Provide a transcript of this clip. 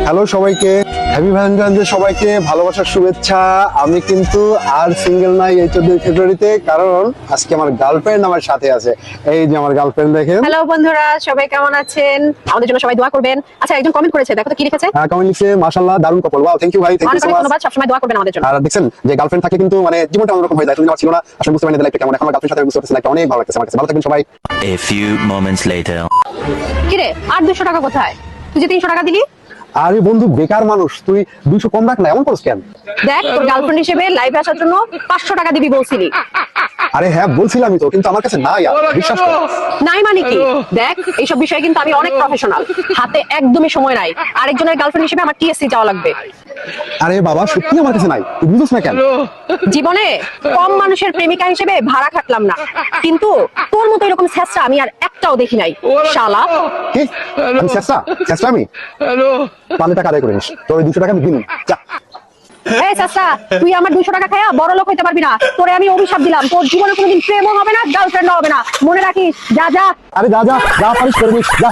Hello সবাইকে, happy Valentine day সবাইকে ভালোবাসার শুভেচ্ছা। আমি কিন্তু আর সিঙ্গেল নাই এই 14 ফেব্রুয়ারিতে, কারণ আজকে আমার গার্লফ্রেন্ড আমার সাথে আছে। এই যে আমার গার্লফ্রেন্ড, দেখেন। হ্যালো বন্ধুরা, সবাই কেমন আছেন? আমাদের জন্য সবাই দোয়া করবেন। আচ্ছা, একজন কমেন্ট করেছে, দেখো তো কি লিখেছে। কমেন্ট লিখছে, মাশাআল্লাহ দারুণ কাপল। ওয়াও, থ্যাংক ইউ ভাই, থ্যাংক ইউ অনেক সো অনেক মাচ। ধন্যবাদ, সবসময় দোয়া করবেন আমাদের জন্য। আর দেখছেন যে গার্লফ্রেন্ড থাকে কিন্তু মানে জীবনটা অন্যরকম হয়ে যায়। তুমি আমার ছিল না, আসলে বুঝতে পারিনি লাইফটা কেমন। এখন আমার গার্লফ্রেন্ড সাথে বুঝতে পারছি লাইফটা অনেক ভালো লাগছে আমার কাছে। ভালো থাকবেন সবাই। A few moments later. কি রে, আর 200 টাকা কোথায়? তুই যে 300 টাকা দিলি। আরে বন্ধু, বেকার মানুষ, তুই 200 কম রাখ না, এমন করছ কেন? দেখ, তোর গার্লফ্রেন্ড হিসেবে লাইভে আসার জন্য 500 টাকা দিবি বলছিলি। আরে হ্যাঁ বলছিলামই তো, কিন্তু আমার কাছে নাই আর, বিশ্বাস কর। নাই মানে কি? দেখ, এইসব বিষয়ে কিন্তু আমি অনেক প্রফেশনাল, হাতে একদমই সময় নাই। আরেকজনের গার্লফ্রেন্ড হিসেবে আমার টিএসসি যাওয়া লাগবে। আরে বাবা, সত্যি আমার কাছে নাই, তুই বুঝছ না কেন? জীবনে কম মানুষের প্রেমিকা হিসেবে ভাড়া খাটলাম না, কিন্তু তোর মতো এরকম ছেঁচড়া আমি আর একটাও দেখি নাই। শালা, কি? আমি চেষ্টা চেষ্টা আমি পালে টাকা আদায় করে নিস, তোর 200 টাকা আমি দিন। যা। এই চাচা, তুই আমার 200 টাকা খায়া বড় লোক হইতে পারবি না। তোরে আমি অভিশাপ দিলাম, তোর জীবনে কোনোদিন প্রেমও হবে না, গার্লফ্রেন্ডও হবে না। মনে রাখিস। যা যা। আরে যা যা যা, পারিস করে নিস, যা।